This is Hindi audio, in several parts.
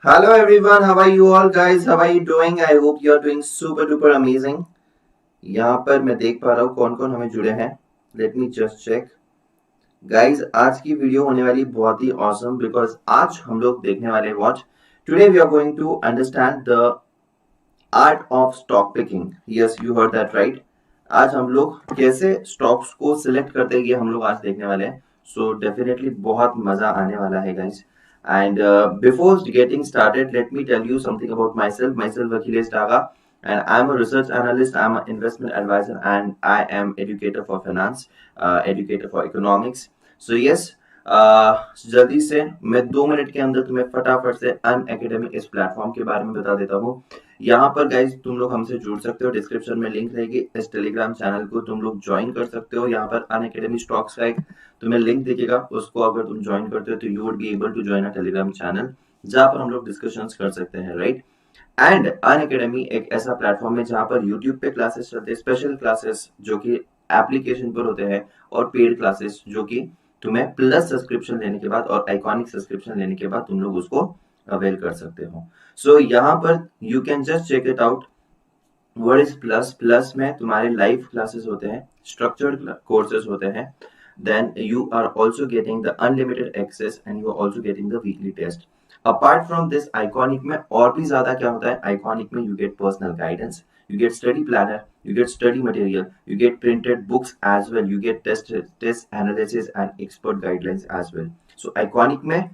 Hello everyone, how are you all guys? How are you doing? I hope you are doing super duper amazing. यहाँ पर मैं देख पा रहा हूँ कौन कौन हमें जुड़े हैं. Let me just check. Guys, आज की वीडियो होने वाली बहुत ही awesome because आज हम लोग देखने वाले what? Today we are going to understand the art of stock picking. Yes, you heard that right. आज हम लोग कैसे स्टॉक्स को सिलेक्ट करते हैं ये हम लोग आज देखने वाले हैं. सो डेफिनेटली बहुत मजा आने वाला है guys. And before getting started, let me tell you something about myself. Myself, Akhilesh Daga, and I'm a research analyst. I'm an investment advisor, and I am educator for finance, educator for economics. So yes, जल्दी से मैं 2 मिनट के अंदर तुम्हें फटाफट से अन एकेडमी इस प्लेटफॉर्म के बारे में बता देता हूँ. यहाँ पर गाइज तुम लोग हमसे जुड़ सकते हो. डिस्क्रिप्शन में लिंक रहेगी. इस टेलीग्राम चैनल को तुम लोग ज्वाइन कर सकते हो. यहाँ पर अन एकेडमी स्टॉक्स का एक तुम्हें लिंक दिखेगा. उसको अगर तुम ज्वाइन करते हो तो you would be able to join a Telegram channel जहाँ पर हम लोग डिस्कशंस कर सकते हैं. राइट. एंड अन एकेडमी एक ऐसा प्लेटफॉर्म है जहाँ पर यूट्यूब पे क्लासेस चलते हैं. स्पेशल क्लासेस जो कि एप्लीकेशन पर होते हैं और पेड क्लासेस जो कि तुम्हें प्लस सब्सक्रिप्शन लेने के बाद और आइकॉनिक सब्सक्रिप्शन लेने के बाद तुम लोग उसको अवेल कर सकते हो. सो यहाँ पर you can just check it out. What is plus? Plus में तुम्हारे लाइव क्लासेस होते हैं, स्ट्रक्चर्ड कोर्सेज होते हैं. Then you are also getting the unlimited access and you are also getting the weekly test. Apart from this iconic में और भी ज्यादा क्या होता है? आइकॉनिक में you get personal guidance, you get study planner, you get study material, you get printed books as well, you get test analysis and expert guidelines as well. So iconic में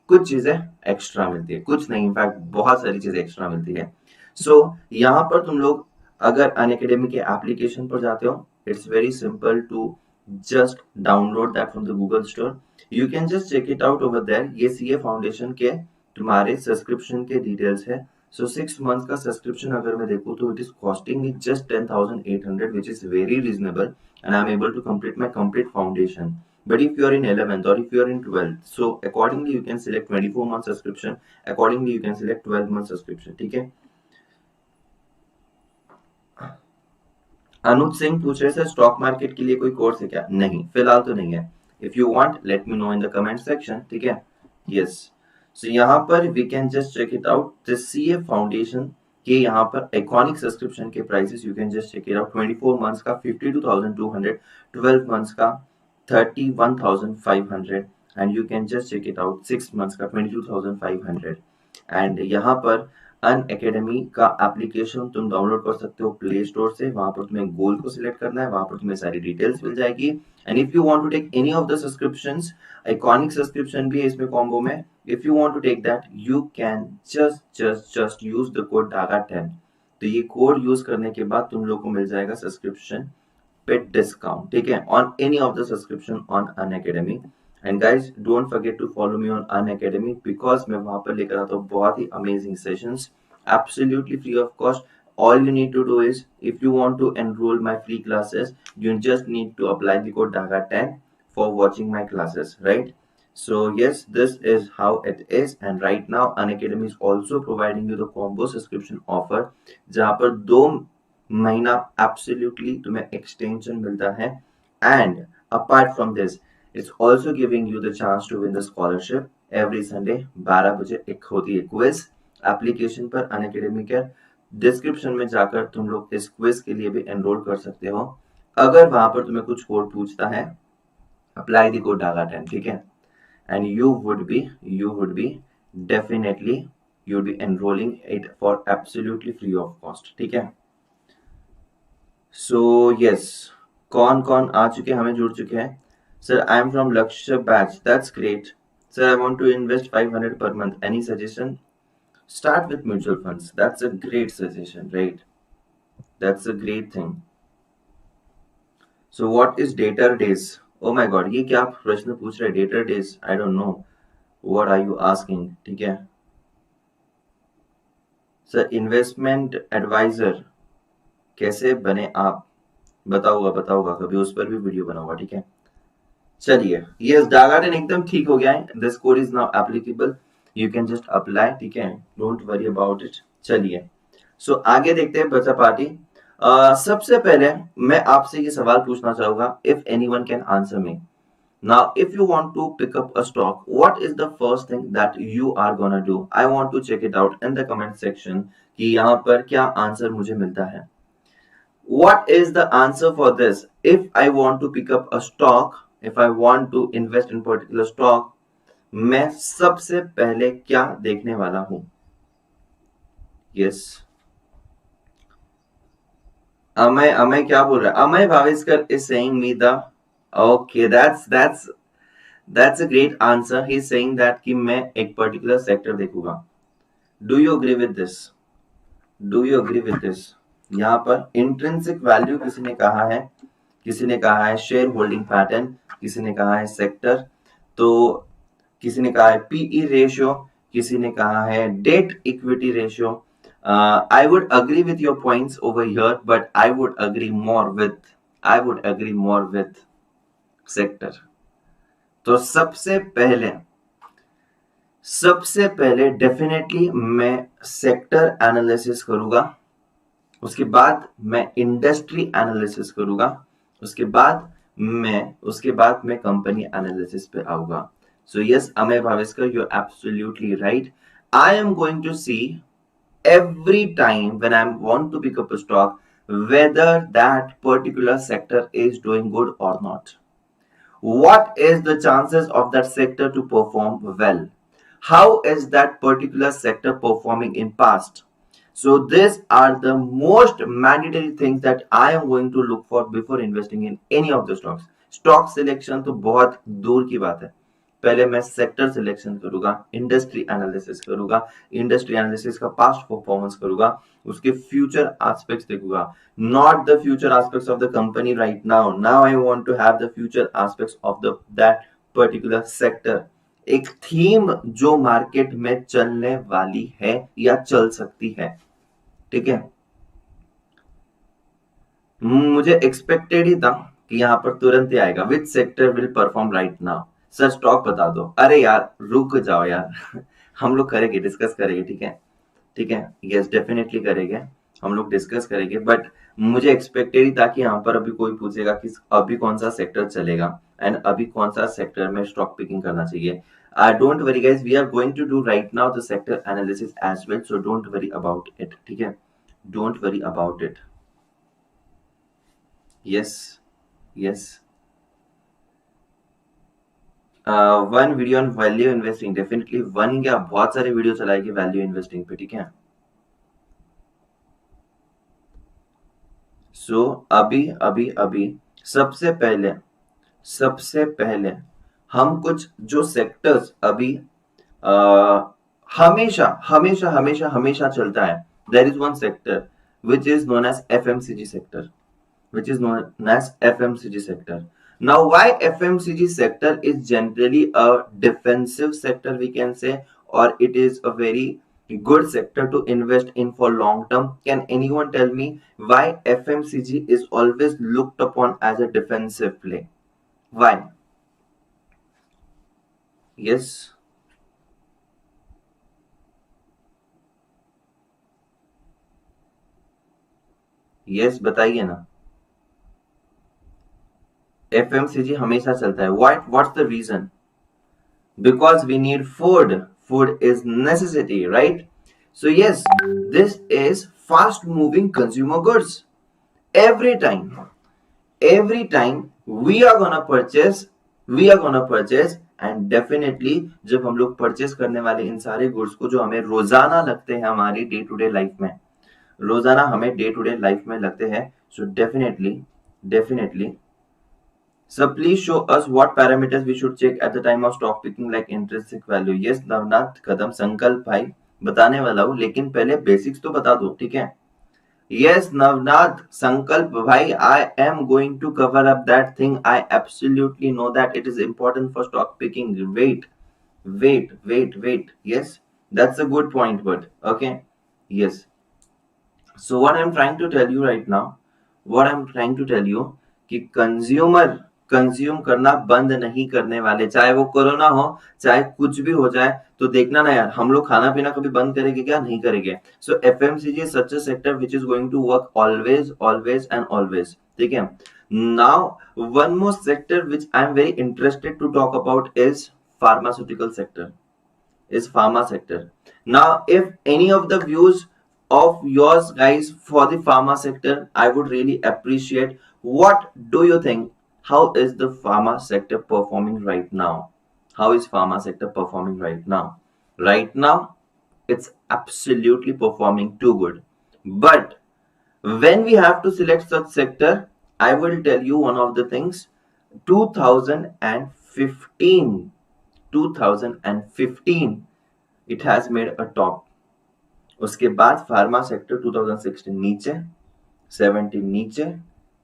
कुछ चीजें एक्स्ट्रा मिलती है, कुछ नहीं, इनफैक्ट बहुत सारी चीजें एक्स्ट्रा मिलती है. सो यहाँ पर तुम लोग अगर अनअकैडमी के एप्लीकेशन पर जाते हो, it's very simple to just download that from the Google store. You can just check it out over there. ये सीए फाउंडेशन के तुम्हारे सब्सक्रिप्शन के डिटेल्स है. So 6 months का सब्सक्रिप्शन अगर मैं देखूं तो it is costing me just 10,800, which is very reasonable, and I'm able to complete my complete foundation. But if you are in 11th or if you are in 12th, so accordingly you can select 24 month subscription. Accordingly you can select 12 month subscription. ठीक है. अनुज सिंह पूछ रहे थे स्टॉक मार्केट के लिए कोई कोर्स है क्या? नहीं, फिलहाल तो नहीं है. If you want let me know in the comment section. ठीक है. यस. सो यहाँ पर we can just check it out. The CA foundation के यहाँ पर आइकॉनिक सब्सक्रिप्शन के prices you can just check it out. 24 months का 52,200, 12 मंथ्स का 31,500 and you can just check it out 6 months का 22,500. एंड यहाँ पर अन एकेडमी का एप्लीकेशन तुम डाउनलोड कर सकते हो प्ले स्टोर से. वहां पर तुम्हें गोल को सिलेक्ट करना है, वहां पर तुम्हें सारी डिटेल्स मिल जाएगी. And if you want to take any of the subscriptions, iconic subscription भी है इसमें कॉम्बो में. If you want to take that you can just use the code DAGA10. तो ये कोड यूज करने के बाद तुम लोग को मिल जाएगा सब्सक्रिप्शन पे डिस्काउंट. ठीक है, on any of the subscription on Unacademy. And guys don't forget to follow me on Unacademy because मैं वहां पर लेकर आता हूँ बहुत ही amazing sessions absolutely free of cost. All you need to do is, if you want to enroll my free classes, you just need to apply the code DAGA10 for watching my classes, right? So yes, this is how it is. And right now Unacademy is also providing you the combo subscription offer जहाँ पर 2 महीना absolutely तुम्हें extension मिलता है. And apart from this, it's also giving you the chance to win the scholarship. Every Sunday 12 बजे एक होती है क्विज एप्लीकेशन पर. अनअकैडमी के डिस्क्रिप्शन में जाकर तुम लोग इस क्विज के लिए भी एनरोल कर सकते हो. अगर वहां पर तुम्हें कुछ कोड पूछता है, अप्लाई द कोड DAGA10. ठीक है. And you would be definitely you be enrolling it for absolutely free of cost. ठीक है. सो यस, कौन कौन आ चुके हैं, हमें जुड़ चुके हैं. Sir I am from Lakshya batch. That's great. Sir I want to invest 500 per month. Any suggestion? Start with mutual funds. That's a great suggestion, right? That's a great thing. So what is debtor days? Oh my god, ये क्या प्रश्न पूछ रहे हैं? Debtor days, I don't know. What are you asking? ठीक है. सर इन्वेस्टमेंट एडवाइजर कैसे बने आप? बताऊंगा कभी, उस पर भी वीडियो बनाऊंगा. ठीक है. चलिए, यस DAGA10 एकदम ठीक हो गया है. This code is now applicable. You can just apply. ठीक है, डोंट वरी अबाउट इट. चलिए, सो आगे देखते हैं बच्चा पार्टी. सबसे पहले मैं आपसे ये सवाल पूछना चाहूंगा, if anyone can answer me. Now, if you want to pick up a stock, what is the first thing that you are gonna do? I want to check it out in the comment section कि यहाँ पर क्या आंसर मुझे मिलता है. What is the answer for this? If I want to pick up a stock, if I want to invest in particular stock, मैं सबसे पहले क्या देखने वाला हूं? Yes. अमय क्या बोल रहा है? Amay भावेशकर is saying me the okay, that's a great answer. He's saying that कि मैं एक particular sector देखूंगा. Do you agree with this? Do you agree with this? यहाँ पर intrinsic value किसी ने कहा है, किसी ने कहा है शेयर होल्डिंग पैटर्न, किसी ने कहा है सेक्टर, तो किसी ने कहा है पीई रेशियो, किसी ने कहा है date equity ratio. I would agree with your points over here, but I would agree more with sector. तो सबसे पहले डेफिनेटली मैं सेक्टर एनालिसिस करूंगा, उसके बाद मैं इंडस्ट्री एनालिसिस करूंगा, उसके बाद मैं कंपनी एनालिसिस पे आऊंगा. So yes, Amay Bhaviskar, you're absolutely right. I am going to see every time when I want to pick up a stock whether that particular sector is doing good or not. What is the chances of that sector to perform well? How is that particular sector performing in past? So these are the most mandatory things that I am going to look for before investing in any of the stocks. Stock selection तो बहुत दूर की बात है. पहले मैं सेक्टर सिलेक्शन करूंगा, इंडस्ट्री एनालिसिस करूंगा, इंडस्ट्री एनालिसिस का पास्ट परफॉर्मेंस करूंगा, उसके फ्यूचर एस्पेक्ट्स देखूंगा, not the future aspects of the company right now. Now I want to have the future aspects of the that particular sector. एक थीम जो मार्केट में चलने वाली है या चल सकती है. ठीक है, मुझे एक्सपेक्टेड ही था कि यहाँ पर तुरंत ही आएगा which sector will perform right now. Sir stock बता दो. अरे यार रुक जाओ यार हम लोग करेंगे, डिस्कस करेंगे. ठीक है, यस डेफिनेटली करेंगे, हम लोग डिस्कस करेंगे. बट मुझे एक्सपेक्टेड ही था कि यहाँ पर अभी कोई पूछेगा कि अभी कौन सा सेक्टर चलेगा एंड अभी कौन सा सेक्टर में स्टॉक पिकिंग करना चाहिए. Don't worry guys, we are going to do right now the sector analysis as well, so don't worry about it. ठीक है, don't worry about it. Yes one video on value investing, definitely one क्या बहुत सारे वीडियो चलाएगी वैल्यू इन्वेस्टिंग पे. ठीक है, सो अभी सबसे पहले हम कुछ जो सेक्टर्स अभी हमेशा चलता है. There is one sector which is known as FMCG sector. Now, why FMCG sector is generally a defensive sector, we can say, or it is a very good sector to invest in for long term? Can anyone tell me why FMCG is always looked upon as a defensive play? Why? yes बताइए ना. FMCG हमेशा चलता है. What's the reason? Because we need food. Food is necessity, right? So yes, this is fast moving consumer goods. Every time we are gonna purchase and definitely जब हम लोग परचेस करने वाले इन सारे गुड्स को जो हमें रोजाना लगते हैं हमारी डे टू डे लाइफ में लगते हैं, so definitely so please show us what parameters we should check at the time of stock picking like intrinsic value. yes Navnath कदम, संकल्प भाई बताने वाला हूँ, लेकिन पहले बेसिक्स तो बता दो. ठीक है, yes नवनाथ संकल्प भाई, I am going to cover up that thing. I absolutely know that it is important for stock picking. Wait. Yes, that's a good point, but okay. Yes, so what I'm trying to tell you right now, कि कंज्यूम करना बंद नहीं करने वाले, चाहे वो कोरोना हो चाहे कुछ भी हो जाए. तो देखना ना यार, हम लोग खाना पीना कभी बंद करेंगे क्या? नहीं करेंगे. सो FMCG is such a sector which is going to work always and always. ठीक है. Now one more sector which I am very interested to talk about is pharmaceutical sector, is pharma sector. Now, if any of the views of yours guys for the pharma sector, I would really appreciate. What do you think? How is the pharma sector performing right now? How is pharma sector performing right now? Right now, it's absolutely performing too good. But when we have to select such sector, I will tell you one of the things. 2015 2015 it has made a top. उसके बाद फार्मा सेक्टर 2016 नीचे, 17 नीचे,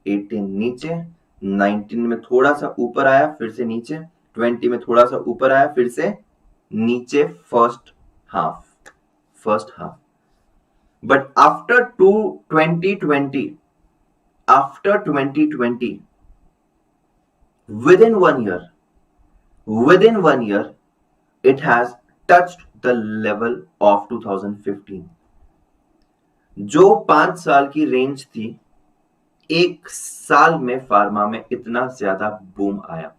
18 नीचे, 19 में थोड़ा सा ऊपर आया फिर से नीचे, 20 में थोड़ा सा ऊपर आया फिर से नीचे first half. But after 2020 within 1 year it has touched the level of 2015. जो 5 साल की रेंज थी, 1 साल में फार्मा में इतना ज्यादा बूम आया.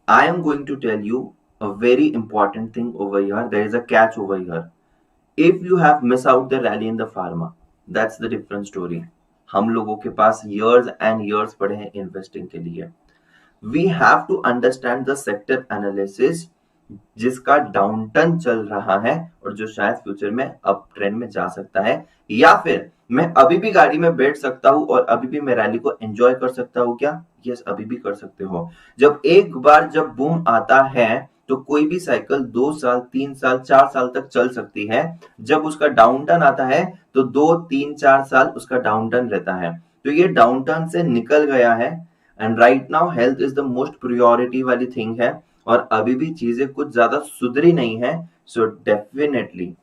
I am going to tell you a very important thing over here. There is a catch over here. If you have missed out the rally in the pharma, that's the different story. हम लोगों के पास years and years पड़े हैं investing के लिए. We have to understand the sector analysis जिसका डाउन टर्न चल रहा है और जो शायद फ्यूचर में अप ट्रेंड में जा सकता है, या फिर मैं अभी भी गाड़ी में बैठ सकता हूं और अभी भी मैं रैली को एंजॉय कर सकता हूं क्या? यस, अभी भी कर सकते हो. जब एक बार जब बूम आता है तो कोई भी साइकिल 2 साल 3 साल 4 साल तक चल सकती है. जब उसका डाउन टर्न आता है तो 2 3 4 साल उसका डाउन टर्न रहता है. तो ये डाउन टर्न से निकल गया है and right now health is the most priority वाली थिंग है और अभी भी चीजें कुछ ज्यादा सुधरी नहीं है. So definitely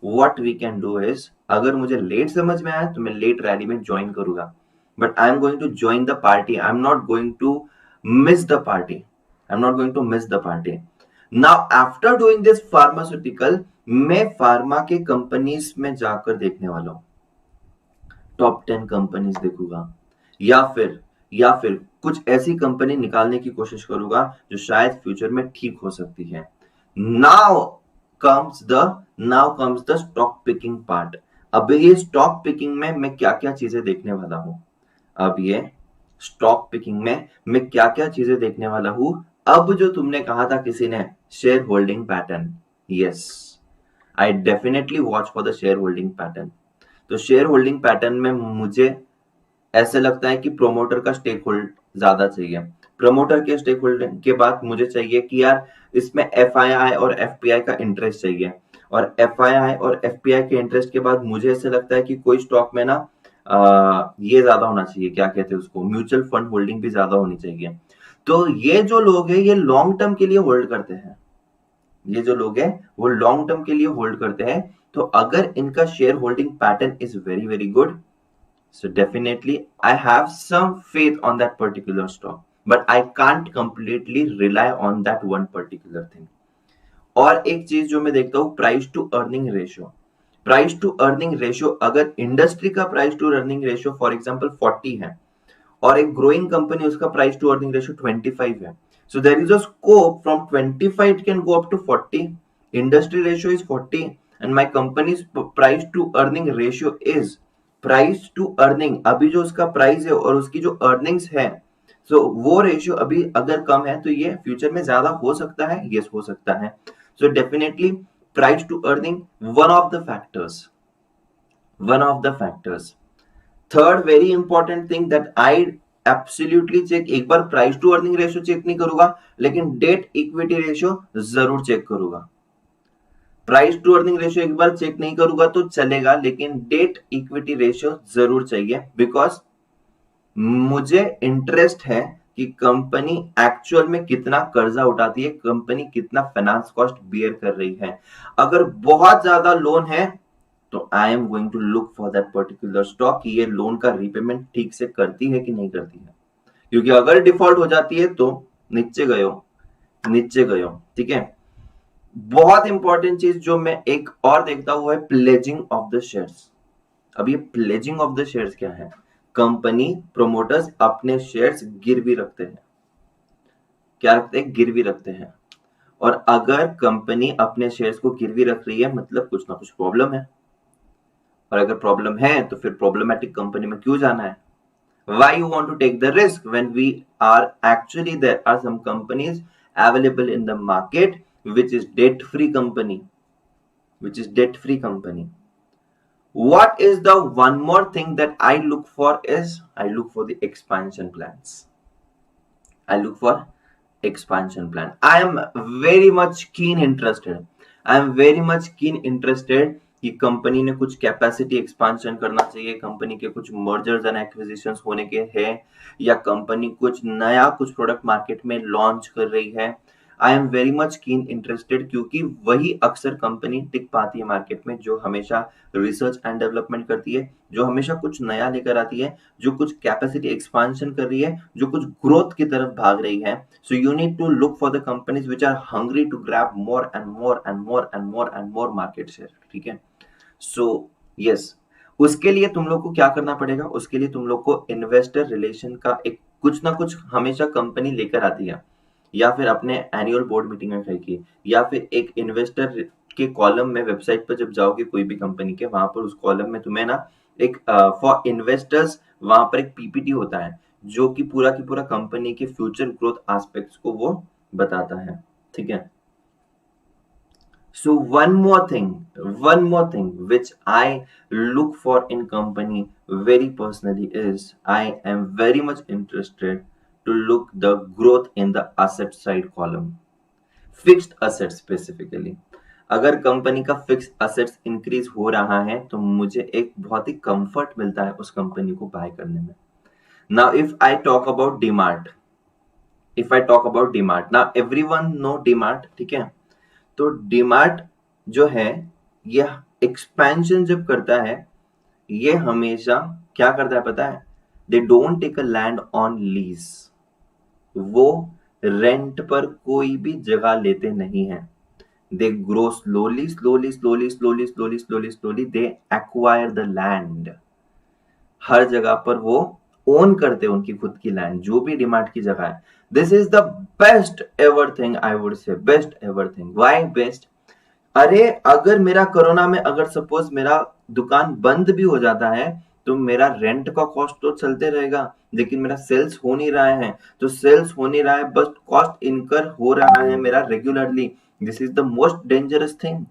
what we can do is, अगर मुझे लेट समझ में आया तो मैं लेट रैली में ज्वाइन करूंगा, but I am going to join the party. I am not going to miss the party. Now after doing this pharmaceutical, मैं फार्मा के कंपनीज में जाकर देखने वाला हूं. टॉप 10 कंपनीज देखूंगा या फिर कुछ ऐसी कंपनी निकालने की कोशिश करूंगा जो शायद फ्यूचर में ठीक हो सकती है. Now comes the stock picking part. अब ये स्टॉक पिकिंग में मैं क्या क्या चीजें देखने वाला हूं. अब जो तुमने कहा था किसी ने, share holding pattern. Yes, I definitely watch for the share holding pattern. तो शेयर होल्डिंग पैटर्न में मुझे ऐसे लगता है कि प्रोमोटर का स्टेक होल्ड ज्यादा चाहिए. प्रमोटर के स्टेक होल्डिंग के बाद मुझे चाहिए कि यार इसमें FII और FPI का इंटरेस्ट चाहिए, और FII और FPI के इंटरेस्ट के बाद मुझे ऐसे लगता है कि कोई स्टॉक में ना ये ज्यादा होना चाहिए, क्या कहते हैं उसको, म्यूचुअल फंड होल्डिंग भी ज्यादा होनी चाहिए. तो ये जो लोग हैं ये लॉन्ग टर्म के लिए होल्ड करते हैं. तो अगर इनका share holding pattern is very very good, so definitely I have some faith on that particular stock, but I can't completely rely on that one particular thing. और एक चीज जो मैं देखता हूँ, प्राइस टू अर्निंग रेशियो. अगर इंडस्ट्री का price to earning ratio for example 40 है और एक ग्रोइंग कंपनी उसका प्राइस टू अर्निंग रेशियो 25 है, so there is a scope from 25 it can go up to 40. Industry ratio is 40 and my company's price to earning ratio is price to earning. अभी जो उसका प्राइस है और उसकी जो अर्निंग्स है, सो वो रेशियो अभी अगर कम है तो ये फ्यूचर में ज्यादा हो सकता है. यस, हो सकता है. So definitely price to earning one of the factors. Third very important thing that I absolutely check, एक बार price to earning ratio check नहीं करूंगा लेकिन डेट इक्विटी रेशियो जरूर चेक करूंगा. प्राइस टू अर्निंग रेशियो एक बार चेक नहीं करूंगा तो चलेगा, लेकिन डेट इक्विटी रेशियो जरूर चाहिए, बिकॉज मुझे इंटरेस्ट है कि कंपनी एक्चुअल में कितना कर्जा उठाती है, कंपनी कितना फाइनेंस कॉस्ट बियर कर रही है. अगर बहुत ज्यादा लोन है तो I am going to look for that particular stock कि ये लोन का रीपेमेंट ठीक से करती है कि नहीं करती है, क्योंकि अगर डिफॉल्ट हो जाती है तो नीचे गयो. ठीक है. बहुत इंपॉर्टेंट चीज जो मैं एक और देखता हुआ है, प्लेजिंग ऑफ द शेयर्स. अब ये प्लेजिंग ऑफ द शेयर्स क्या है? कंपनी प्रोमोटर्स अपने शेयर्स गिरवी रखते हैं। क्या रखते हैं? गिरवी रखते हैं। और अगर कंपनी अपने शेयर्स को गिरवी रख रही है मतलब कुछ ना कुछ प्रॉब्लम है, और अगर प्रॉब्लम है तो फिर प्रॉब्लमेटिक कंपनी में क्यों जाना है? Why you want to take the risk when we are actually there are some companies available in the market which is debt free company, which is debt free company. What is the one more thing that I look for is I look for the expansion plans. I look for expansion plan. I am very much keen interested. I am very much keen interested कि कंपनी ने कुछ कैपेसिटी एक्सपांशन करना चाहिए, कंपनी के कुछ मर्जर्स एंड एक्विजिशंस होने के हैं, या कंपनी कुछ नया कुछ प्रोडक्ट मार्केट में लॉन्च कर रही है। आई एम वेरी मच कीन इंटरेस्टेड, क्योंकि वही अक्सर कंपनी टिक पाती है मार्केट में जो हमेशा रिसर्च एंड डेवलपमेंट करती है, जो हमेशा कुछ नया लेकर आती है, जो कुछ कैपेसिटी एक्सपांशन कर रही है, जो कुछ ग्रोथ की तरफ भाग रही है। So you need to look for the companies which are hungry to grab more and more and more and more and more market share. ठीक है, सो यस, उसके लिए तुम लोग को क्या करना पड़ेगा? उसके लिए तुम लोग को इन्वेस्टर रिलेशन का एक कुछ ना कुछ हमेशा कंपनी लेकर आती है, या फिर अपने एनुअल बोर्ड मीटिंग में कहेगी, या फिर एक इन्वेस्टर के कॉलम में वेबसाइट पर जब जाओगे कोई भी कंपनी के, वहां पर उस कॉलम में तुम्हें ना एक फॉर इन्वेस्टर्स वहां पर एक पीपीटी होता है जो कि पूरा की पूरा कंपनी के फ्यूचर ग्रोथ एस्पेक्ट्स को वो बताता है। ठीक है, so one more thing which I look for in company very personally is I am very much interested to look the growth in the asset side column, fixed assets specifically। अगर कंपनी का फिक्स असेट्स इंक्रीज हो रहा है तो मुझे एक बहुत ही कंफर्ट मिलता है उस कंपनी को बाय करने में। Now if I talk about DMart, now everyone know DMart. ठीक है, तो डीमार्ट जो है ये एक्सपेंशन जब करता है, ये हमेशा क्या करता है पता है? They don't take a land on lease, वो रेंट पर कोई भी जगह लेते नहीं है। They grow slowly slowly slowly slowly slowly slowly slowly they acquire the land. हर जगह पर वो ओन करते हैं उनकी खुद की लैंड, जो भी डिमार्ट की जगह है। This is the best ever thing, I would say best ever thing. Why best? अरे अगर मेरा कोरोना में अगर सपोज मेरा दुकान बंद भी हो जाता है तो मेरा रेंट का कॉस्ट तो चलते रहेगा, लेकिन मेरा सेल्स हो नहीं रहा है, तो सेल्स हो नहीं रहा है, बस कॉस्ट इनकर हो रहा है मेरा regularly. This is the most dangerous thing.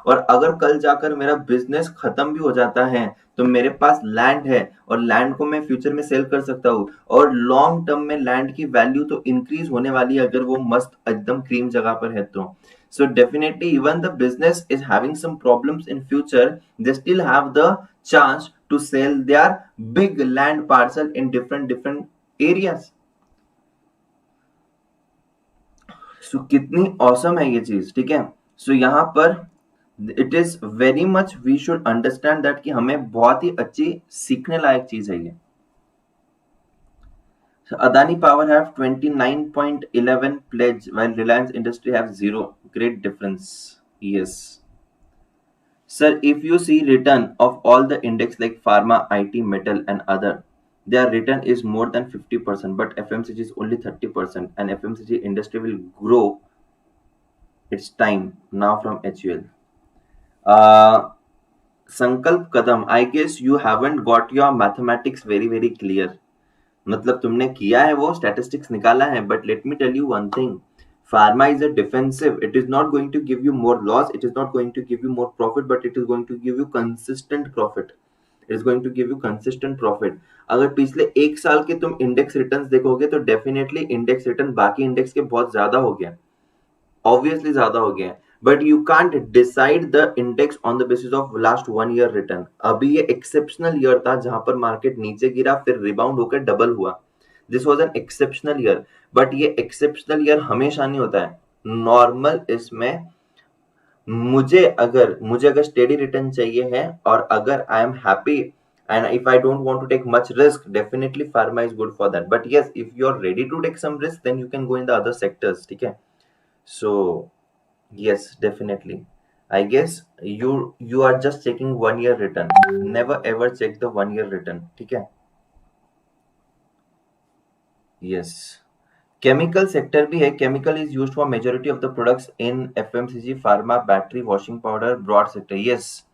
और अगर कल जाकर मेरा बिजनेस खत्म भी हो जाता है तो मेरे पास लैंड है, और लैंड को मैं फ्यूचर में सेल कर सकता हूँ, और लॉन्ग टर्म में लैंड की वैल्यू तो इंक्रीज होने वाली है अगर वो मस्त एकदम क्रीम जगह पर है तो। So definitely even the business is having some problems in future, they still have the chance to sell their big land parcel in different areas. So कितनी awesome है ये चीज। ठीक है, so यहाँ पर it is very much we should understand that कि हमें बहुत ही अच्छी सीखने लायक चीज है ये। So Adani Power have 29.11 pledge while Reliance Industry have 0. Great difference. Yes. Sir, if you see return of all the index like pharma, IT, metal and other, their return is more than 50%, but FMCG is only 30%, and FMCG industry will grow its time now from HUL. संकल्प कदम, I guess you haven't got your mathematics very clear. मतलब तुमने किया है वो स्टैटिस्टिक्स निकाला है, but let me tell you one thing, pharma is a defensive, it is not going to give you more loss, it is not going to give you more profit, but it is going to give you consistent profit, it is going to give you consistent profit। अगर पिछले एक साल के तुम इंडेक्स रिटर्न्स देखोगे तो डेफिनेटली इंडेक्स रिटर्न बाकी इंडेक्स के बहुत ज्यादा हो गया, ऑब्वियसली ज्यादा हो गया, but you can't decide the index on the basis of last 1 year return. अभी ये एक्सेप्शनल ईयर था जहां पर मार्केट नीचे गिरा फिर रिबाउंड होकर डबल हुआ, this was an exceptional year, but ये एक्सेप्शनल ईयर हमेशा नहीं होता है। नॉर्मल इसमें मुझे अगर स्टेडी रिटर्न चाहिए है, और अगर I am happy and if I don't want to take much risk, definitely pharma is good for that, but yes, if you are ready to take some risk then you can go in the other sectors। ठीक है, so yes, definitely I guess you are just checking 1 year return, never ever check the 1 year return। ठीक है, यस, केमिकल सेक्टर भी है. Chemical is used for majority of the products in FMCG, pharma, battery, washing powder, broad sector. Yes,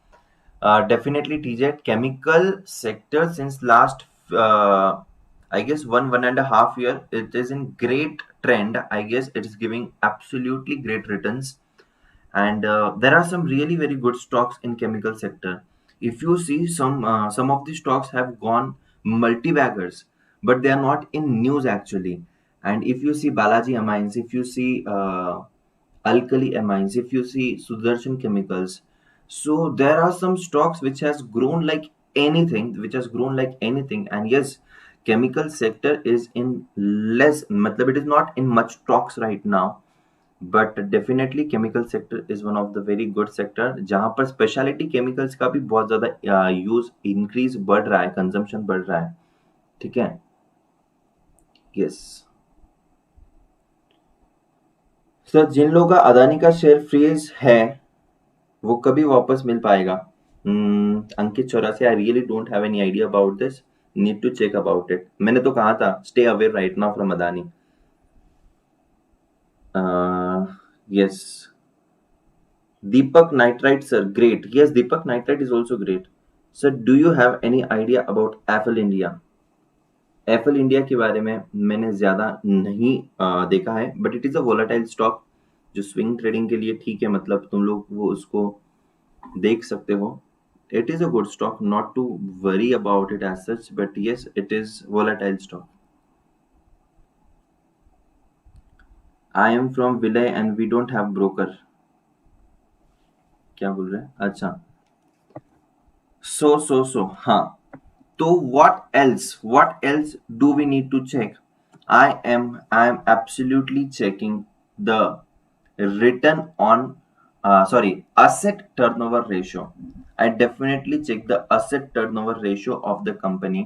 definitely TJ, chemical sector since last I guess one and a half year, it is in great trend. I guess it is giving absolutely great returns, and there are some really very good stocks in chemical sector. If you see some of the stocks have gone multi-baggers, but they are not in news actually. And if you see Balaji Amines, if you see Alkali Amines, if you see Sudarshan Chemicals, so there are some stocks which has grown like anything, and yes, chemical sector is in less, matlab it is not in much stocks right now, but definitely chemical sector is one of the very good sector, जहां पर स्पेशलिटी केमिकल्स का भी बहुत ज्यादा यूज इंक्रीज बढ़ रहा है, कंजम्पशन बढ़ रहा है. ठीक है. यस सर, जिन लोगों का अदानी का शेयर फ्रीज है वो कभी वापस मिल पाएगा? अंकित चौरासी, I really don't have any idea about this, need to check about it. मैंने तो कहा था stay away right now from Adani. Yes, Deepak Nitrite, sir, great. Yes, Deepak Nitrite is also great. Sir, do you have any idea about Apple India? Apple India के बारे में मैंने ज़्यादा नहीं देखा है, but it is a volatile stock जो स्विंग ट्रेडिंग के लिए ठीक है, मतलब तुम लोग वो उसको देख सकते हो. It is a good stock, not to worry about it as such, but yes it is volatile stock. I am from विलय and we don't have broker. क्या बोल रहे हैं? अच्छा, so हाँ. तो what else do we need to check? I am absolutely checking the return on asset turnover ratio. I definitely check the asset turnover ratio of the company.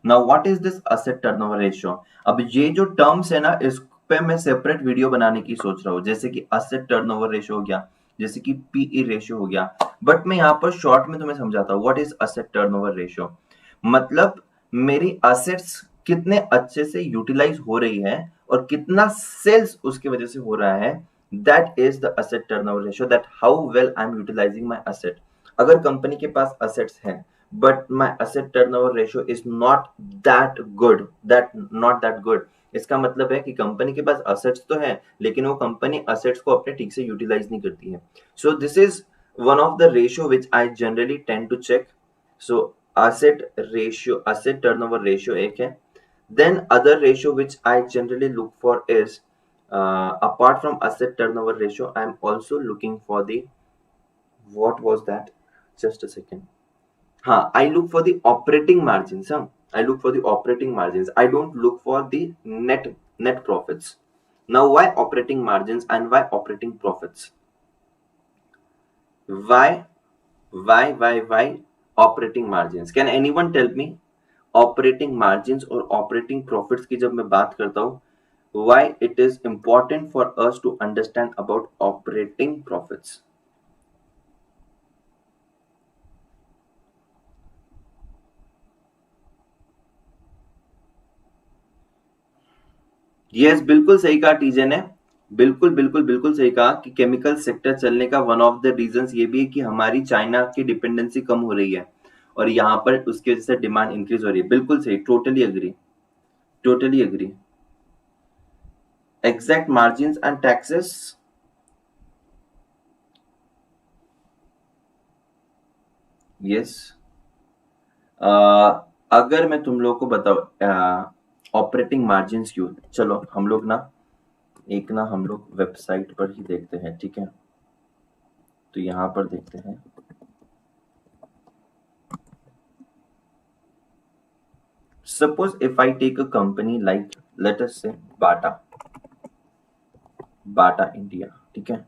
Now what is this asset turnover ratio? अब ये जो terms है ना, इस पे मैं सेपरेट वीडियो बनाने की सोच रहा हूँ. जैसे कि asset turnover ratio हो गया, जैसे कि PE रेशियो हो गया, बट मैं यहाँ पर शॉर्ट में तुम्हें समझाता हूँ. What is asset turnover ratio? मतलब मेरी असेट्स कितने अच्छे से यूटिलाइज हो रही है और कितना सेल्स उसकी वजह से हो रहा है. That is the asset turnover ratio, that how well I am utilising my asset. अगर कंपनी के पास असेट्स है but my asset turnover ratio is not that good, इसका मतलब है कि कंपनी के पास असेट्स तो है लेकिन वो कंपनी असेट्स को अपने ठीक से यूटिलाइज नहीं करती है. सो this is one of the ratio which I generally tend to check. So asset turnover ratio एक है. Then other ratio which I generally look for is apart from asset turnover ratio, I am also looking for the, what was that? Just a second. I look for the operating margins. I look for the operating margins. I don't look for the net profits. Now why operating margins and why operating profits? Why operating margins? Can anyone tell me operating margins और operating profits की जब मैं बात करता हूँ, why it is important for us to understand about operating profits? Yes, बिल्कुल सही कहा टीजे ने. बिल्कुल सही कहा कि केमिकल सेक्टर चलने का वन ऑफ द रीजंस ये भी है कि हमारी चाइना की डिपेंडेंसी कम हो रही है और यहाँ पर उसकी वजह से डिमांड इंक्रीज हो रही है. बिल्कुल सही, totally agree. Exact margins and taxes. Yes, अगर मैं तुम लोग को बताऊं ऑपरेटिंग मार्जिन्स क्यों, चलो हम लोग वेबसाइट पर ही देखते हैं. ठीक है, तो यहां पर देखते हैं. Suppose if I take a company like let us say Bata India. ठीक है,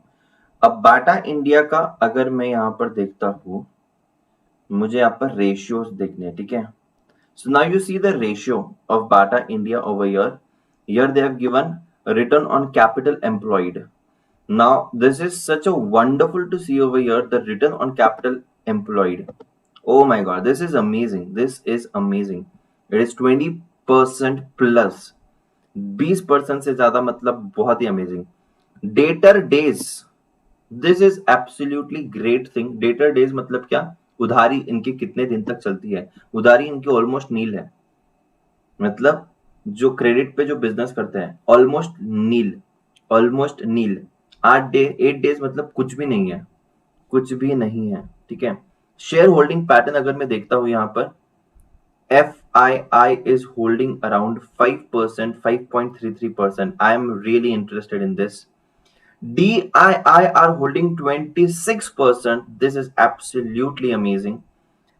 अब बाटा इंडिया का अगर मैं यहां पर देखता हूं, मुझे यहाँ पर रेशियोज देखने हैं. ठीक है, so now you see the ratio of Bata India over here. Here they have given return on capital employed. Now this is such a wonderful to see over here, the return on capital employed. Oh my god, this is amazing. It is 20% plus. 20% से ज्यादा, मतलब बहुत ही amazing. Debtor days, this is absolutely great thing. Debtor days मतलब क्या? उधारी इनकी कितने दिन तक चलती है? उधारी इनकी ऑलमोस्ट नील है, मतलब जो क्रेडिट पे जो बिजनेस करते हैं almost nil, almost nil. 8 days मतलब कुछ भी नहीं है, कुछ भी नहीं है, ठीक है। शेयर होल्डिंग पैटर्न अगर मैं देखता हूं यहां पर, FII is holding around 5%, 5.33%. I am really interested in this. DII are holding 26%. This is absolutely amazing.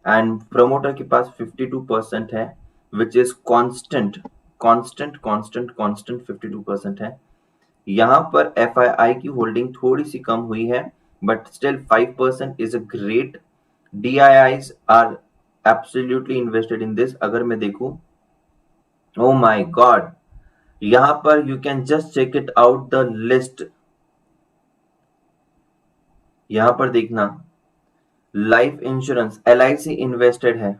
And promoter के पास 52% है, which is constant 52% है। यहाँ पर FII की होल्डिंग थोड़ी सी कम हुई है, but still 5% is a great. DIIs are absolutely invested in this। अगर मैं देखूं, oh my god, यहाँ पर you can just check it out the list। यहाँ पर देखना, लाइफ इंश्योरेंस LIC इन्वेस्टेड है।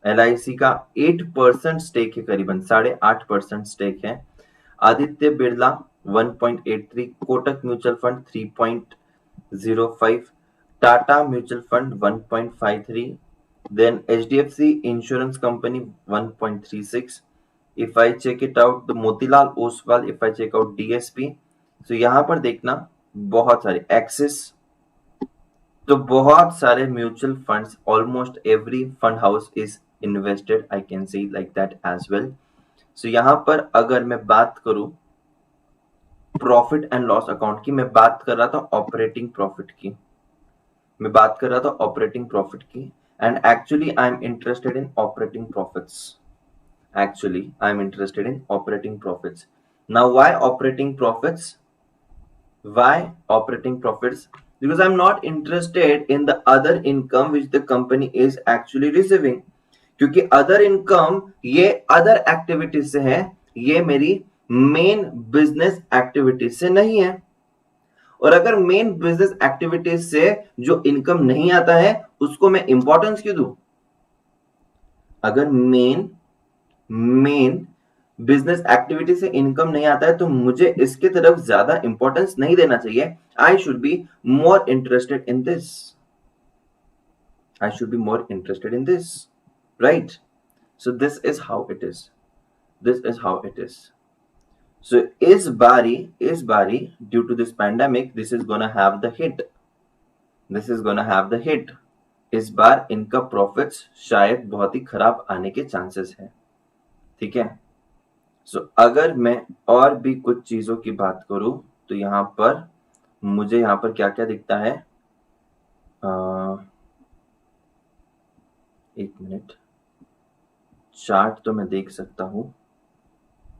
LIC का 8% स्टेक है, करीबन 8.5% स्टेक है। Aditya Birla 1.83, Kotak mutual fund 3.05, Tata mutual fund 1.53, then HDFC insurance company 1.36। if I check it out the Motilal Oswal, if I check out DSP, so यहाँ पर देखना बहुत सारे एक्सिस, तो बहुत सारे mutual funds, almost every fund house is invested, I can see like that as well. So यहाँ पर अगर मैं बात करूं प्रॉफिट एंड लॉस अकाउंट की, मैं बात कर रहा था ऑपरेटिंग प्रॉफिट की, मैं बात कर रहा था ऑपरेटिंग प्रॉफिट की, and actually I am interested in operating profits. Actually, I'm interested in operating profits. Now, why operating profits? Why operating profits? Because I'm not interested in the other income which the company is actually receiving. क्योंकि other income ये other activities से है, ये मेरी main business activities से नहीं है। और अगर मेन बिजनेस एक्टिविटीज से जो इनकम नहीं आता है उसको मैं इंपॉर्टेंस क्यों दूं? अगर मेन बिजनेस एक्टिविटी से इनकम नहीं आता है तो मुझे इसके तरफ ज्यादा इंपॉर्टेंस नहीं देना चाहिए। I should be more interested in this, I should be more interested in this, right? So this is how it is, this is how it is. So इस बारी due to this pandemic this is gonna have the hit, this is gonna have the hit. इस बार इनका प्रॉफिट्स शायद बहुत ही खराब आने के चांसेस है, ठीक है। सो अगर मैं और भी कुछ चीजों की बात करूं तो यहां पर मुझे यहां पर क्या क्या दिखता है, एक मिनट, चार्ट तो मैं देख सकता हूं।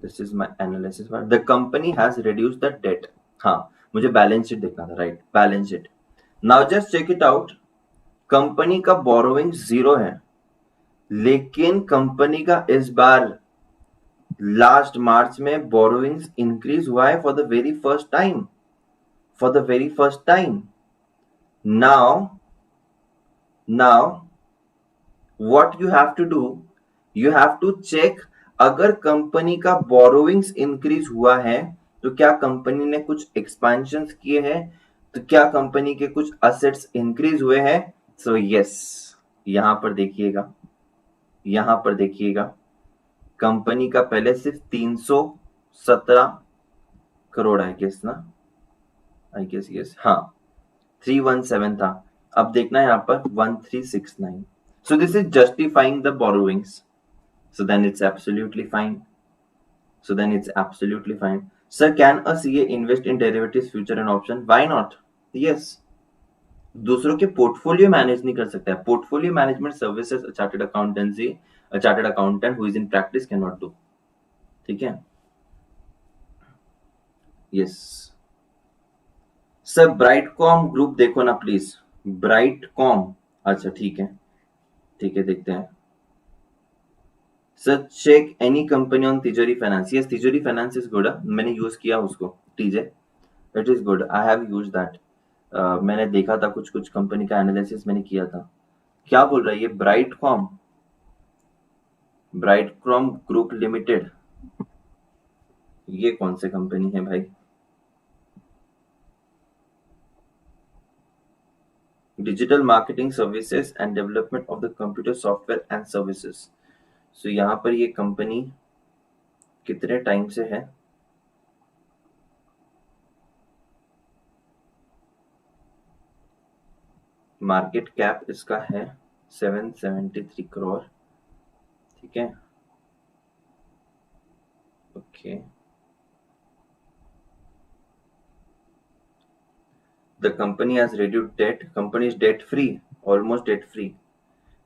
This is my analysis. The company has reduce the debt. हाँ, मुझे बैलेंस शीट देखना था, right, balance sheet. Now just check it out. Company का बोरोइंग 0 है, लेकिन कंपनी का इस बार लास्ट मार्च में बोरोइंग्स इंक्रीज हुआ है for the very first time, for the very first time. now what you have to do, you have to check, अगर कंपनी का बोरोइंग्स इंक्रीज हुआ है तो क्या कंपनी ने कुछ एक्सपेंशन किए हैं, तो क्या कंपनी के कुछ असेट्स इंक्रीज हुए हैं? सो यस, यहां पर देखिएगा, यहां पर देखिएगा, कंपनी का पहले सिर्फ 317 करोड़ आई गेस ना, आई गेस यस, हाँ 317 था, अब देखना यहां पर 1369। So this is justifying the borrowings. So then it's absolutely fine. So then it's absolutely fine. Sir, can a CA invest in derivatives, future and option? Why not? Yes. दूसरों के पोर्टफोलियो मैनेज नहीं कर सकता है। Portfolio management services chartered accountancy, chartered accountant who is in practice can not do, ठीक है। यस सर, ब्राइटकॉम ग्रुप देखो ना प्लीज, ब्राइटकॉम, अच्छा ठीक है, ठीक है, देखते हैं। Sir check any company on Tijori Finance. Yes, Tijori Finance is good, मैंने यूज किया उसको, TJ, it is good, I have used that. मैंने देखा था कुछ कुछ कंपनी का एनालिसिस मैंने किया था। क्या बोल रहा है ये ब्राइटकॉम ग्रुप लिमिटेड? ये कौन सी कंपनी है भाई? Digital marketing services and development of the computer software and services. So यहाँ पर ये कंपनी कितने टाइम से है? मार्केट कैप इसका है 773 करोड़। ठीक है, okay. The company has reduced debt. Company is debt free, almost debt free.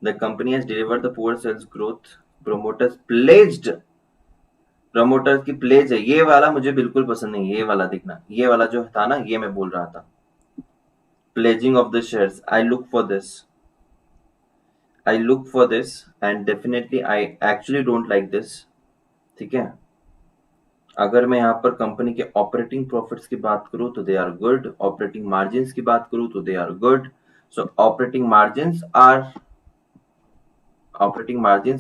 The company has delivered the poor sales growth. Promoters pledged. Promoters की pledge है। ये वाला मुझे बिल्कुल पसंद नहीं। ये वाला देखना, ये वाला जो था ना, ये मैं बोल रहा था। Pledging of the shares. I look for this. I look for this and definitely I actually don't like this. ठीक है, अगर मैं यहाँ पर कंपनी के ऑपरेटिंग प्रॉफिट्स की बात करूँ तो they are good, operating margins की बात करूँ तो they are good. So operating margins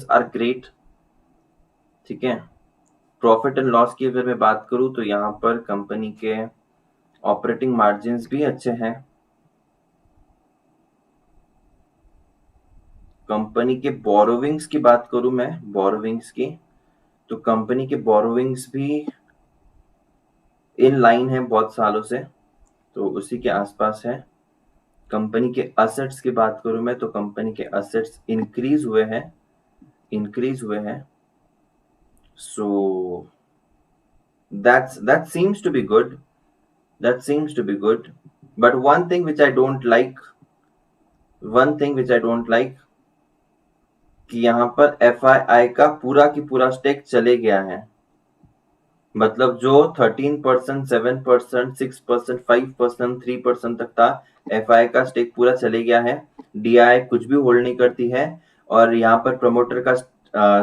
are great. ठीक है, प्रॉफिट एंड लॉस की अगर मैं बात करूँ तो यहाँ पर कंपनी के ऑपरेटिंग मार्जिन्स भी अच्छे हैं। कंपनी के बोरोविंग्स की बात करूँ मैं, बोरोविंग्स की, तो कंपनी के बोरोविंग्स भी इन लाइन है बहुत सालों से, तो उसी के आसपास है। कंपनी के असेट्स की बात करूं मैं तो कंपनी के असेट्स इंक्रीज हुए हैं। सो that seems to be good, but one thing which I don't like कि यहाँ पर FII का पूरा की पूरा स्टेक चले गया है। मतलब जो 13%, 7%, 6%, 5%, 3% तक था, FII का स्टेक पूरा चले गया है। DII कुछ भी होल्ड नहीं करती है और यहाँ पर प्रमोटर का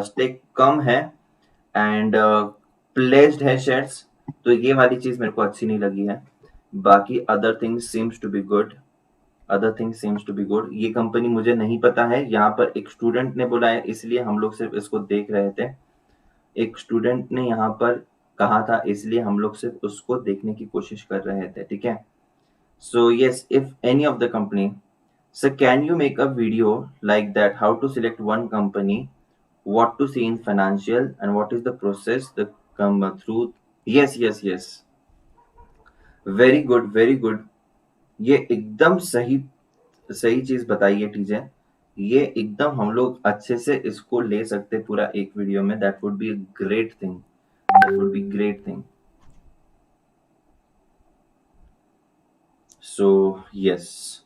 स्टेक कम है एंड प्लेस्ड है शेयर्स। तो ये वाली चीज मेरे को अच्छी नहीं लगी है। बाकी other things seems to be good. ये कंपनी मुझे नहीं पता है, यहाँ पर एक स्टूडेंट ने बोला है इसलिए हम लोग सिर्फ इसको देख रहे थे। एक स्टूडेंट ने यहाँ पर कहा था इसलिए हम लोग सिर्फ उसको देखने की कोशिश कर रहे थे। ठीक है, so yes, if any of the company, so can you make a video like that, how to select one company, what to see in financial and what is the process that come through? Yes, very good। ये एकदम सही चीज बताई है टीजे। ये एकदम हम लोग अच्छे से इसको ले सकते पूरा एक वीडियो में। That would be great thing. So yes,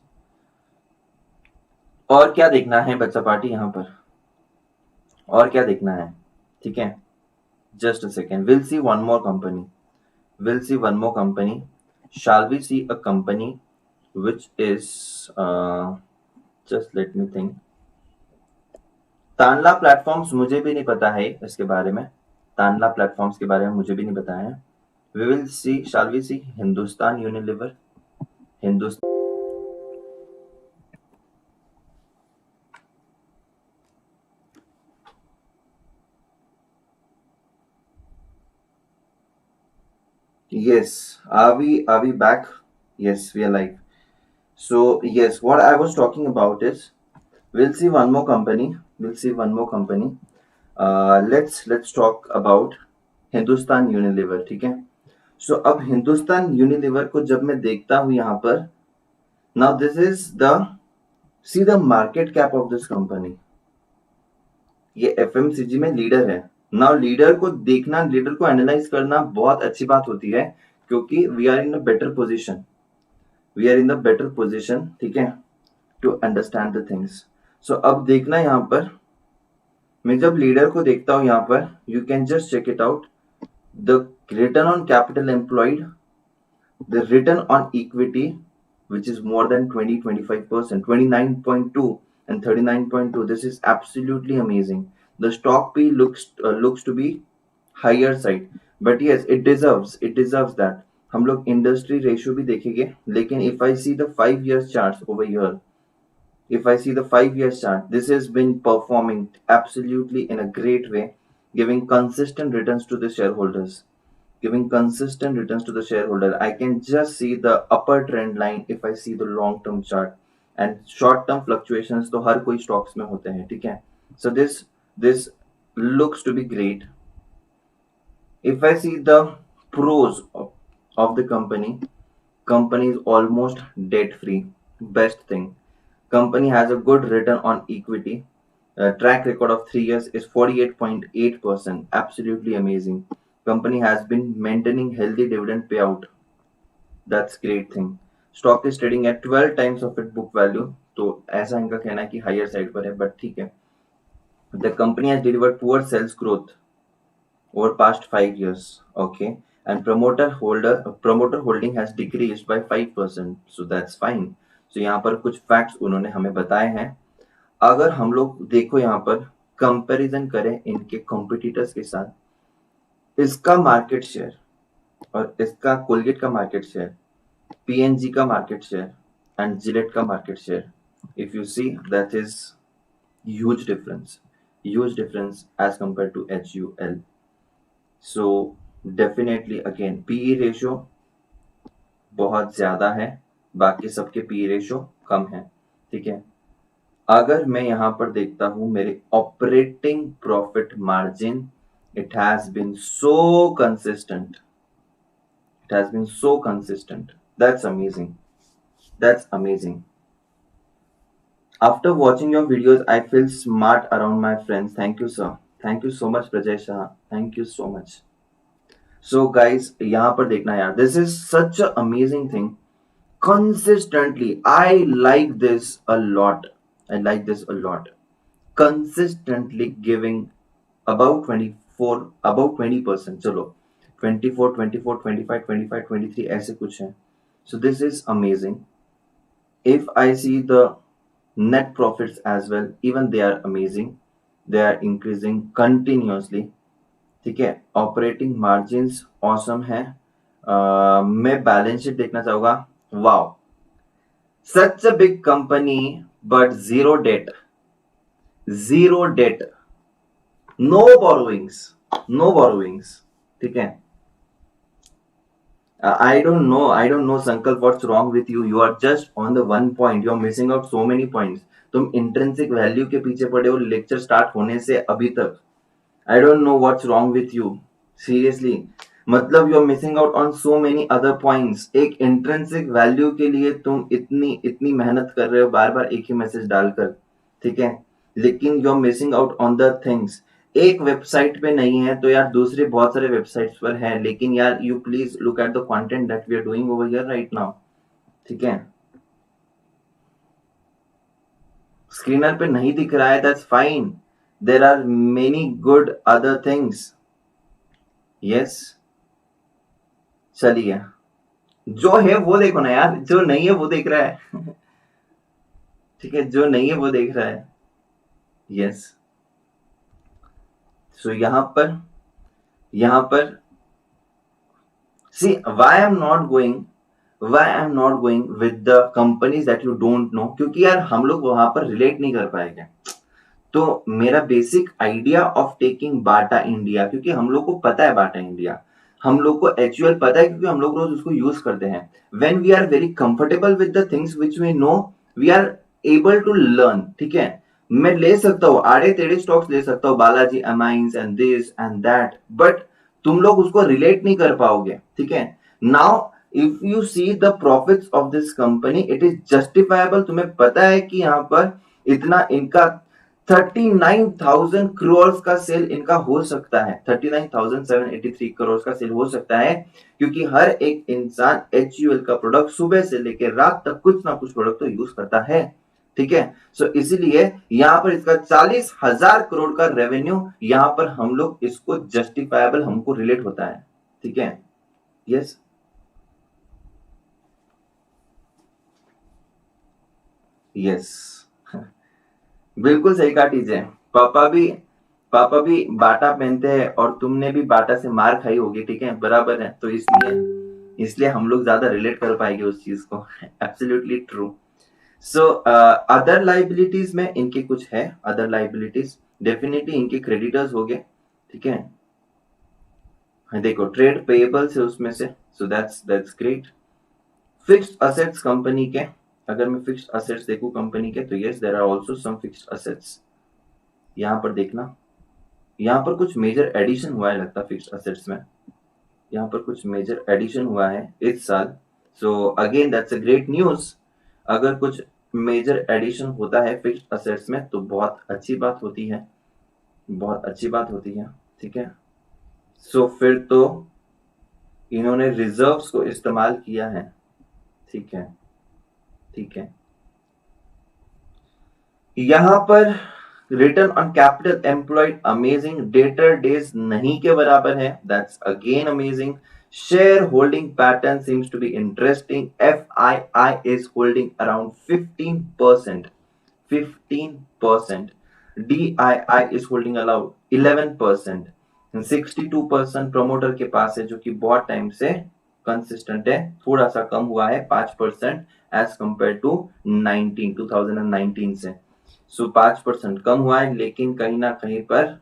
और क्या देखना है बच्चा पार्टी यहाँ पर, और क्या देखना है? ठीक है, just a second, we'll see one more company। Shall we see a company which is just let me think। Tanla platforms मुझे भी नहीं पता है इसके बारे में, तानला प्लेटफॉर्म्स के बारे में मुझे भी नहीं पता है। we will see, shall we see Hindustan Unilever. Hindustan, yes, are we back? Yes, we are live। So yes, what I was talking about is we'll see one more company। let's talk about Hindustan Unilever. ठीक है, सो अब हिंदुस्तान यूनिलीवर को जब मैं देखता हूं यहाँ पर, now this is the market cap of this company. ये FMCG में लीडर है। नाउ लीडर को देखना, लीडर को एनालाइज करना बहुत अच्छी बात होती है, क्योंकि we are in a better position. ठीक है, टू अंडरस्टैंड द थिंग्स। सो अब देखना यहाँ पर, मैं जब लीडर को देखता हूँ यहाँ पर, you can just check it out, the return on capital employed, the return on equity, which is more than 20-25%, 29.2 and 39.2, this is absolutely amazing। The stock P looks to be higher side, but yes, it deserves that। हम लोग इंडस्ट्री रेशियो भी देखेंगे, लेकिन if I see the 5 years charts over here, this has been performing absolutely in a great way, giving consistent returns to the shareholders। giving consistent returns to the shareholder. I can just see the upper trend line if I see the long term chart, and short term fluctuations तो हर कोई stocks में होते हैं, ठीक है? So this looks to be great. If I see the pros of the company is almost debt free. Best thing, company has a good return on equity. Track record of 3 years is 48.8%. Absolutely amazing. Company has been maintaining healthy dividend payout. That's great thing. Stock is trading at 12 times of its book value. तो ऐसा इनका कहना है कि हायर साइड पर है, बट ठीक है. The company has delivered poor sales growth over past 5 years. Okay. And promoter holding has decreased by 5%. So that's fine. So यहाँ पर कुछ facts उन्होंने हमें बताए हैं. अगर हम लोग देखो यहाँ पर कंपैरिजन करें इनके कॉम्पिटिटर्स के साथ, इसका मार्केट शेयर और इसका कोलगेट का मार्केट शेयर, पीएनजी का मार्केट शेयर एंड जिलेट का market share, if you see that is huge difference as compare to HUL. So definitely again PE ratio बहुत ज्यादा है, बाकी सबके पीई रेशियो कम है, ठीक है. अगर मैं यहां पर देखता हूं मेरे operating profit margin, it has been so consistent. That's amazing. After watching your videos, I feel smart around my friends. Thank you, sir. Thank you so much, Prajesh Shah. Thank you so much. So guys, यहाँ पर देखना यार, this is such an amazing thing. Consistently, I like this a lot. Consistently giving about 20%. चलो 24, 24, 25, 25, 23 ऐसे कुछ है. So this is amazing. If I see the net profits as well, even they are amazing. They are increasing continuously. ठीक है. ऑपरेटिंग मार्जिन्स ऑसम है. मैं बैलेंस शीट देखना चाहूंगा. Wow, such a big company but zero debt, no borrowings. ठीक है. I don't know, Sankalp, what's wrong with you? You are just on the one point. You are missing out so many points. तुम इंट्रिंसिक वैल्यू के पीछे पड़े हो लेक्चर स्टार्ट होने से अभी तक. I don't know what's wrong with you. Seriously. मतलब you are missing out on so many other points. एक इंट्रिंसिक वैल्यू के लिए तुम इतनी मेहनत कर रहे हो बार बार एक ही मैसेज डालकर, ठीक है, लेकिन you are missing out on the things. एक वेबसाइट पे नहीं है तो यार दूसरे बहुत सारे वेबसाइट्स पर है, लेकिन यार you please look at the content that we are doing over here right now. ठीक है. स्क्रीनर पे नहीं दिख रहा है, that's fine. There are many good other things. Yes, चलिए. जो है वो देखो ना यार, जो नहीं है वो देख रहा है. ठीक है, जो नहीं है वो देख रहा है. यस. सो यहां पर see why I am not going with the companies that you don't know, क्योंकि यार हम लोग वहां पर रिलेट नहीं कर पाएंगे. तो मेरा basic idea of taking Bata India, क्योंकि हम लोग को पता है बाटा इंडिया, हम लोग को HUL पता है क्योंकि हम लोग रोज उसको यूज करते हैं. When we are very comfortable with the things which we know, we are able to learn. ठीक है. मैं ले सकता हूँ आड़े टेढ़े स्टॉक्स ले सकता हूँ, Balaji amines and this and that, but तुम लोग उसको रिलेट नहीं कर पाओगे. ठीक है. Now if you see the profits of this company, it is justifiable. तुम्हें पता है कि यहाँ पर इतना इनका 39,000 करोड़ का सेल इनका हो सकता है. 39,783 करोड़ का सेल हो सकता है, क्योंकि हर एक इंसान HUL का प्रोडक्ट सुबह से लेकर रात तक कुछ ना कुछ प्रोडक्ट तो यूज करता है. ठीक है. सो इसीलिए यहां पर इसका 40,000 करोड़ का रेवेन्यू, यहां पर हम लोग इसको जस्टिफाइबल, हमको रिलेट होता है. ठीक है. यस. यस, बिल्कुल सही कहा टीजे. पापा भी बाटा पहनते हैं और तुमने भी बाटा से मार खाई होगी. ठीक है, बराबर है. तो इसलिए हम लोग ज्यादा रिलेट कर पाएंगे उस चीज को. Absolutely true. So other liabilities में इनके कुछ है. अदर लाइबिलिटीज डेफिनेटली इनके क्रेडिटर्स हो गए. ठीक है. देखो ट्रेड पेएबल्स है उसमें से, so that's great. Fixed assets company के, अगर मैं फिक्स्ड असेट्स देखूं कंपनी के, तो yes there are also some fixed assets. यहाँ पर देखना, यहाँ पर कुछ मेजर एडिशन हुआ है लगता है फिक्स्ड असेट्स में, यहाँ पर कुछ मेजर एडिशन हुआ है इस साल। So again that's a great news. अगर कुछ मेजर एडिशन होता है फिक्स्ड असेट्स में तो बहुत अच्छी बात होती है, बहुत अच्छी बात होती है। ठीक है, सो फिर तो इन्होंने रिजर्व्स को इस्तेमाल किया है। ठीक है, ठीक है। यहां पर return on capital employed amazing, debtor days नहीं के बराबर है, that's again amazing. Share holding pattern seems to be interesting, FII is holding around 15%, 15%, DII is holding around 11%, 62% promoter के पास है, जो कि बहुत टाइम से कंसिस्टेंट है, थोड़ा सा कम हुआ है 5% एज कंपेयर टू 2019 से। सो 5% कम हुआ है, लेकिन कहीं ना कहीं पर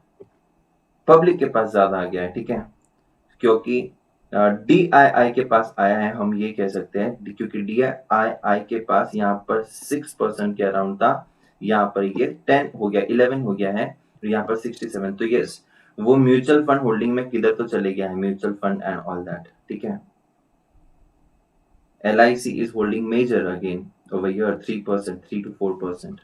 पब्लिक के पास ज्यादा आ गया है। ठीक है, क्योंकि DII के पास आया है, हम ये कह सकते हैं, क्योंकि DII के पास यहाँ पर 6% के अराउंड था, यहाँ पर ये 10 हो गया, 11 हो गया है, यहाँ पर 67। तो यस, वो म्यूचुअल फंड होल्डिंग में किधर तो चले गया है, mutual fund and all that. ठीक है, LIC is holding major again over here, 3%, 3 to 4%.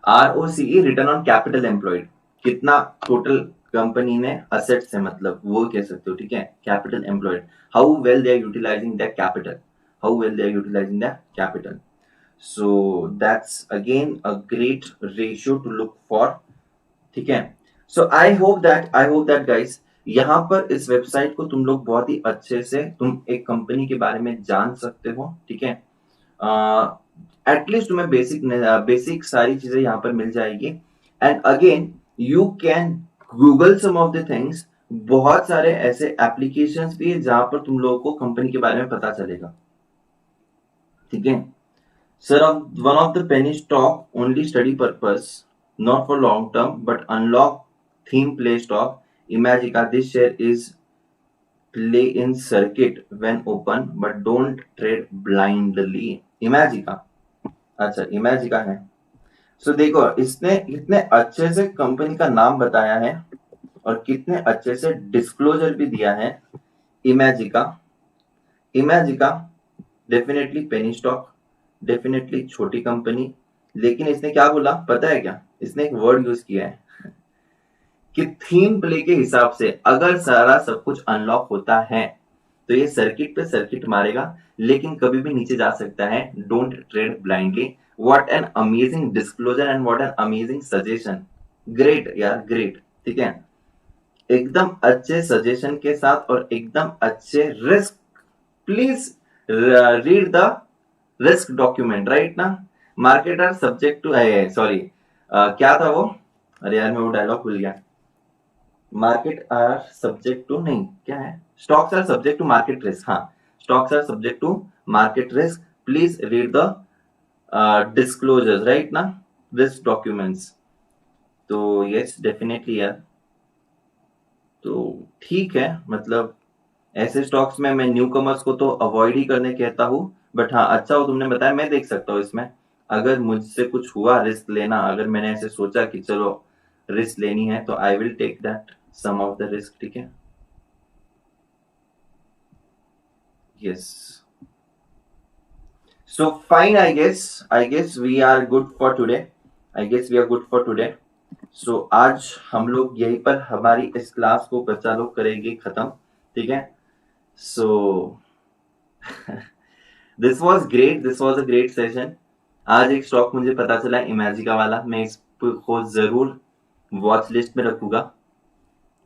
ROCE, return on capital employed, कितना टोटल कंपनी ने असेट्स है, मतलब वो कह सकते हो। ठीक है, capital employed, how well they are utilising that capital, how well they are utilising that capital. So that's again a great ratio to look for. ठीक है, so I hope that guys, यहाँ पर इस वेबसाइट को तुम लोग बहुत ही अच्छे से तुम एक कंपनी के बारे में जान सकते हो। ठीक है, एटलीस्ट तुम्हें बेसिक सारी चीजें यहाँ पर मिल जाएगी। And again you can Google some of the things, बहुत सारे ऐसे एप्लीकेशंस भी है जहां पर तुम लोगों को कंपनी के बारे में पता चलेगा। ठीक है, sir, one of the penny stock only study purpose, not for long term, but unlock theme play stock. Imagica, this share is play in circuit when open, but don't trade blindly. Imagica, अच्छा Imagica है। सो देखो, इसने इतने अच्छे से कंपनी का नाम बताया है और कितने अच्छे से डिस्क्लोजर भी दिया है। Imagica, Imagica definitely penny stock, definitely छोटी कंपनी, लेकिन इसने क्या बोला पता है क्या, इसने एक वर्ड यूज किया है कि थीम प्ले के हिसाब से अगर सारा सब कुछ अनलॉक होता है तो ये सर्किट पे सर्किट मारेगा, लेकिन कभी भी नीचे जा सकता है। Don't trade blindly. What an amazing disclosure and what an amazing suggestion, great यार, ग्रेट। ठीक है, एकदम अच्छे सजेशन के साथ और एकदम अच्छे risk, please read the risk document, right ना। Market are subject to, sorry क्या था वो, अरे यार मैं वो डायलॉग भूल गया। मार्केट आर सब्जेक्ट टू, नहीं क्या है, stocks are subject to market risk, हाँ, stocks are subject to market risk, please read the disclosures, right ना, रिस्क डॉक्यूमेंट्स। तो यस डेफिनेटली यार, तो ठीक है, मतलब ऐसे स्टॉक्स में मैं न्यू कमर्स को तो अवॉइड ही करने कहता हूँ, बट हाँ अच्छा हो तुमने बताया, मैं देख सकता हूँ इसमें। अगर मुझसे कुछ हुआ रिस्क लेना, अगर मैंने ऐसे सोचा कि चलो रिस्क लेनी है, तो I will take that some of the risk. ठीक है, yes, so fine, I guess we are good for today, I guess we are good for today. So आज हम लोग यहीं पर हमारी इस क्लास को बच्चा लोग करेंगे खत्म। ठीक है, so this was great, this was a great session. आज एक स्टॉक मुझे पता चला इमेजिका वाला, मैं इसको जरूर वॉच लिस्ट में रखूंगा।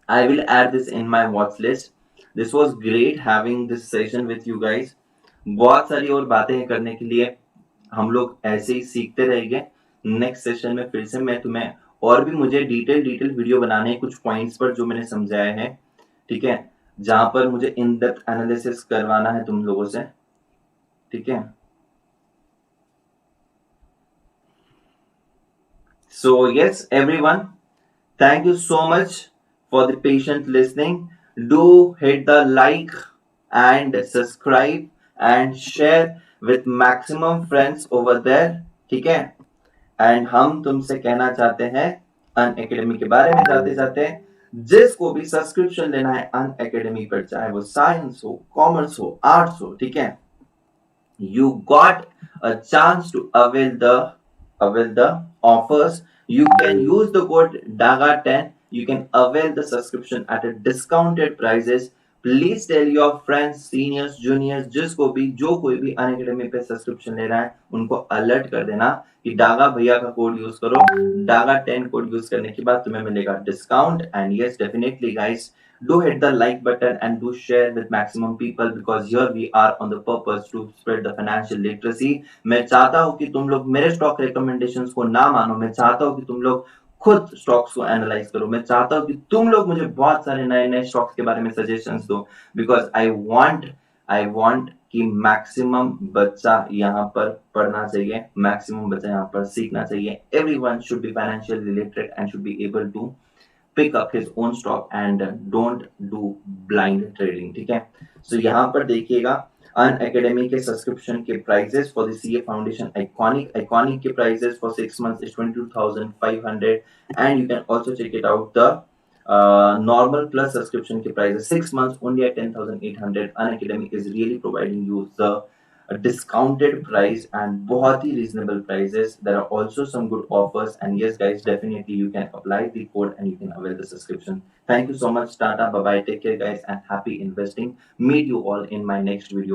I will add this in my watch list. This was great having this session with you guys. बहुत सारी और बातें करने के लिए हम लोग ऐसे ही सीखते रहेंगे। नेक्स्ट सेशन में फिर से मैं तुम्हें और भी, मुझे डिटेल वीडियो बनाने हैं कुछ पॉइंट्स पर जो मैंने समझाया है। ठीक है, जहां पर मुझे इन डेप्थ एनालिसिस करवाना है तुम लोगों से। ठीक है, so yes everyone, thank you so much for the patient listening. Do hit the like and subscribe and share with maximum friends over there. ठीक है, एंड हम तुमसे कहना चाहते हैं अन एकेडमी के बारे में जाते जाते, जिसको भी सब्सक्रिप्शन लेना है अन एकेडमी पर, चाहे वो साइंस हो, कॉमर्स हो, आर्ट्स हो, ठीक है, you got a chance to avail the offers. You can use the code DAGA10. You can avail the subscription at a discounted prices. Please tell your friends, seniors, juniors, जिसको भी, जो कोई भी अनअकैडमी पे सब्सक्रिप्शन ले रहा है, उनको अलर्ट कर देना कि डागा भैया का कोड यूज करो। डागा 10 कोड यूज करने के बाद तुम्हें मिलेगा discount. And yes, definitely guys, do hit the like button and do share with maximum people, because here we are on the purpose to spread the financial literacy. मैं चाहता हूं कि तुम लोग मेरे स्टॉक रिकमेंडेशंस को ना मानो, मैं चाहता हूं कि तुम लोग खुद स्टॉक्स को एनालाइज करो, मैं चाहता हूं कि तुम लोग मुझे बहुत सारे नए नए स्टॉक्स के बारे में सजेशंस दो, बिकॉज आई वांट कि मैक्सिमम बच्चा यहाँ पर पढ़ना चाहिए, मैक्सिमम बच्चा यहाँ पर सीखना चाहिए। Everyone should be financially literate and should be able to pick up his own stock and don't do blind trading. ठीक है, सो यहाँ पर देखिएगा अन एकेडमी के सब्सक्रिप्शन के prices for the CA foundation iconic के prices for 6 months is 22,500, and you can also check it out the normal plus subscription के prices 6 months only at 10,800. Unacademy is really providing you the a discounted price and बहुत ही reasonable prices. There are also some good offers, and yes guys, definitely you can apply the code and you can avail the subscription. Thank you so much. Tata, bye bye, take care guys, and happy investing. Meet you all in my next video.